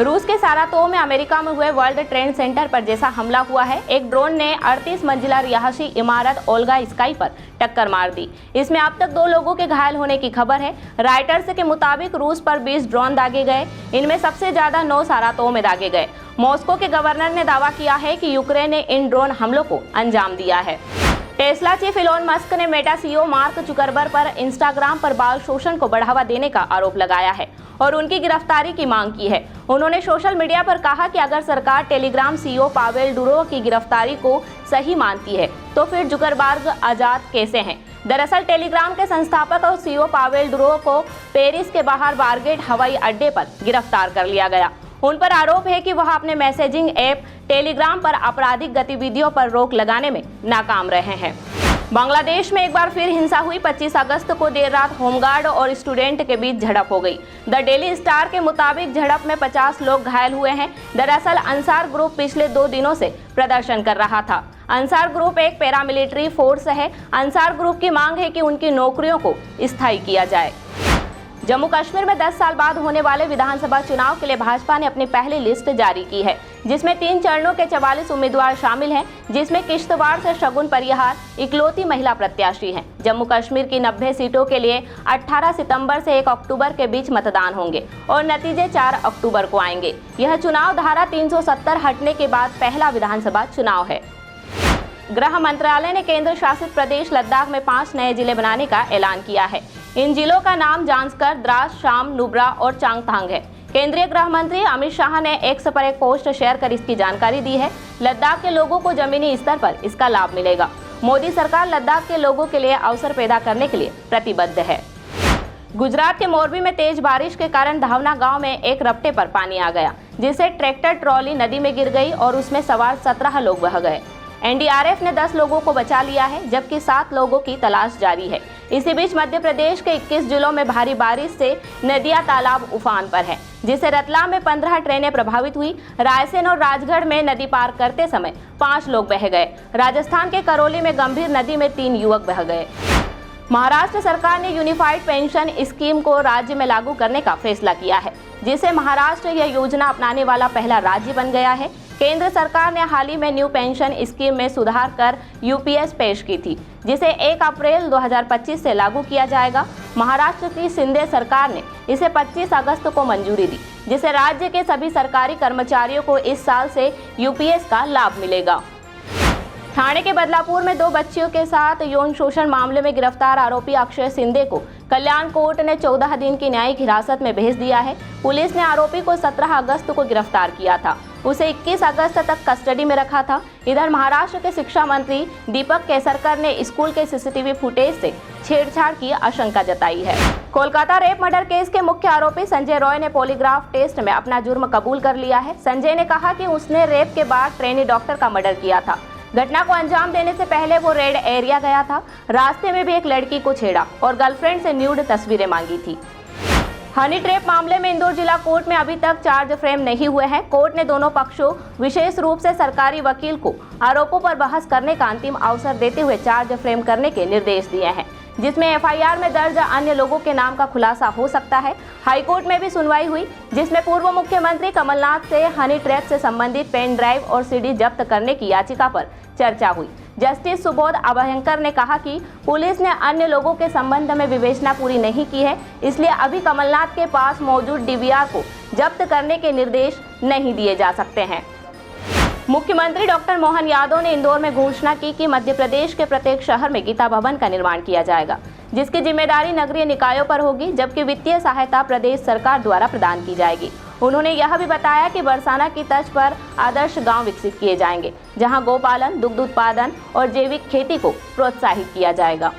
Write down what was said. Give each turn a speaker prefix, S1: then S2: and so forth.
S1: रूस के सारातोव में अमेरिका में हुए वर्ल्ड ट्रेड सेंटर पर जैसा हमला हुआ है, एक ड्रोन ने 38 मंजिला रिहायशी इमारत ओल्गा स्काई पर टक्कर मार दी। इसमें अब तक 2 लोगों के घायल होने की खबर है। राइटर्स के मुताबिक रूस पर 20 ड्रोन दागे गए, इनमें सबसे ज्यादा 9 सारातोव में दागे गए। मॉस्को के गवर्नर ने दावा किया है कि यूक्रेन ने इन ड्रोन हमलों को अंजाम दिया है। टेस्ला चीफ इलॉन मस्क ने मेटा सीईओ मार्क जुकरबर्ग पर इंस्टाग्राम पर बाल शोषण को बढ़ावा देने का आरोप लगाया है और उनकी गिरफ्तारी की मांग की है। उन्होंने सोशल मीडिया पर कहा कि अगर सरकार टेलीग्राम सीईओ पावेल डुरोव की गिरफ्तारी को सही मानती है तो फिर जुकरबर्ग आजाद कैसे हैं। दरअसल टेलीग्राम के संस्थापक और सीईओ पावेल डुरोव को पेरिस के बाहर बारगेट हवाई अड्डे पर गिरफ्तार कर लिया गया। उन पर आरोप है कि वह अपने मैसेजिंग ऐप टेलीग्राम पर आपराधिक गतिविधियों पर रोक लगाने में नाकाम रहे हैं। बांग्लादेश में एक बार फिर हिंसा हुई। 25 अगस्त को देर रात होमगार्ड और स्टूडेंट के बीच झड़प हो गई। द डेली स्टार के मुताबिक झड़प में 50 लोग घायल हुए हैं। दरअसल अंसार ग्रुप पिछले 2 दिनों से प्रदर्शन कर रहा था। अंसार ग्रुप एक पैरामिलिट्री फोर्स है। अंसार ग्रुप की मांग है कि उनकी नौकरियों को स्थायी किया जाए। जम्मू कश्मीर में 10 साल बाद होने वाले विधानसभा चुनाव के लिए भाजपा ने अपनी पहली लिस्ट जारी की है, जिसमें 3 चरणों के 44 उम्मीदवार शामिल हैं, जिसमें किश्तवाड़ से शगुन परिहार इकलौती महिला प्रत्याशी हैं। जम्मू कश्मीर की 90 सीटों के लिए 18 सितंबर से 1 अक्टूबर के बीच मतदान होंगे और नतीजे 4 अक्टूबर को आएंगे। यह चुनाव धारा 370 हटने के बाद पहला विधानसभा चुनाव है। गृह मंत्रालय ने केंद्र शासित प्रदेश लद्दाख में 5 नए जिले बनाने का ऐलान किया है। इन जिलों का नाम जांस्कर, द्रास, शाम, नुब्रा और चांगथांग है। केंद्रीय गृह मंत्री अमित शाह ने एक्स पर एक पोस्ट शेयर कर इसकी जानकारी दी है। लद्दाख के लोगों को जमीनी स्तर पर इसका लाभ मिलेगा। मोदी सरकार लद्दाख के लोगों के लिए अवसर पैदा करने के लिए प्रतिबद्ध है। गुजरात के मोरबी में तेज बारिश के कारण धावना गांव में एक रपटे पर पानी आ गया, जिससे ट्रैक्टर ट्रॉली नदी में गिर गई और उसमें सवार 17 लोग बह गए। एनडीआरएफ ने 10 लोगों को बचा लिया है, जबकि 7 लोगों की तलाश जारी है। इसी बीच मध्य प्रदेश के 21 जिलों में भारी बारिश से नदियां तालाब उफान पर हैं, जिससे रतलाम में 15 ट्रेनें प्रभावित हुई। रायसेन और राजगढ़ में नदी पार करते समय 5 लोग बह गए। राजस्थान के करौली में गंभीर नदी में 3 युवक बह गए। महाराष्ट्र सरकार ने यूनिफाइड पेंशन स्कीम को राज्य में लागू करने का फैसला किया है, जिससे महाराष्ट्र यह योजना अपनाने वाला पहला राज्य बन गया है। केंद्र सरकार ने हाल ही में न्यू पेंशन स्कीम में सुधार कर यूपीएस पेश की थी, जिसे 1 अप्रैल 2025 से लागू किया जाएगा। महाराष्ट्र की शिंदे सरकार ने इसे 25 अगस्त को मंजूरी दी, जिससे राज्य के सभी सरकारी कर्मचारियों को इस साल से यूपीएस का लाभ मिलेगा। ठाणे के बदलापुर में 2 बच्चियों के साथ यौन शोषण मामले में गिरफ्तार आरोपी अक्षय शिंदे को कल्याण कोर्ट ने 14 दिन की न्यायिक हिरासत में भेज दिया है। पुलिस ने आरोपी को 17 अगस्त को गिरफ्तार किया था। उसे 21 अगस्त तक कस्टडी में रखा था। इधर महाराष्ट्र के शिक्षा मंत्री दीपक केसरकर ने स्कूल के सीसीटीवी फुटेज से छेड़छाड़ की आशंका जताई है। कोलकाता रेप मर्डर केस के मुख्य आरोपी संजय रॉय ने पॉलीग्राफ टेस्ट में अपना जुर्म कबूल कर लिया है। संजय ने कहा कि उसने रेप के बाद ट्रेनी डॉक्टर का मर्डर किया था। घटना को अंजाम देने से पहले वो रेड एरिया गया था। रास्ते में भी एक लड़की को छेड़ा और गर्लफ्रेंड से न्यूड तस्वीरें मांगी थी। हनी ट्रैप मामले में इंदौर जिला कोर्ट में अभी तक चार्ज फ्रेम नहीं हुए हैं। कोर्ट ने दोनों पक्षों, विशेष रूप से सरकारी वकील को आरोपों पर बहस करने का अंतिम अवसर देते हुए चार्ज फ्रेम करने के निर्देश दिए हैं, जिसमें एफआईआर में दर्ज अन्य लोगों के नाम का खुलासा हो सकता है। हाईकोर्ट में भी सुनवाई हुई, जिसमें पूर्व मुख्यमंत्री कमलनाथ से हनी ट्रैप से संबंधित पेन ड्राइव और सीडी जब्त करने की याचिका पर चर्चा हुई। जस्टिस सुबोध अभयंकर ने कहा कि पुलिस ने अन्य लोगों के संबंध में विवेचना पूरी नहीं की है, इसलिए अभी कमलनाथ के पास मौजूद डीवीआर को जब्त करने के निर्देश नहीं दिए जा सकते हैं। मुख्यमंत्री डॉक्टर मोहन यादव ने इंदौर में घोषणा की कि मध्य प्रदेश के प्रत्येक शहर में गीता भवन का निर्माण किया जाएगा, जिसकी जिम्मेदारी नगरीय निकायों पर होगी, जबकि वित्तीय सहायता प्रदेश सरकार द्वारा प्रदान की जाएगी। उन्होंने यह भी बताया कि बरसाना की तर्ज पर आदर्श गांव विकसित किए जाएंगे, जहां गौपालन, दुग्ध उत्पादन और जैविक खेती को प्रोत्साहित किया जाएगा।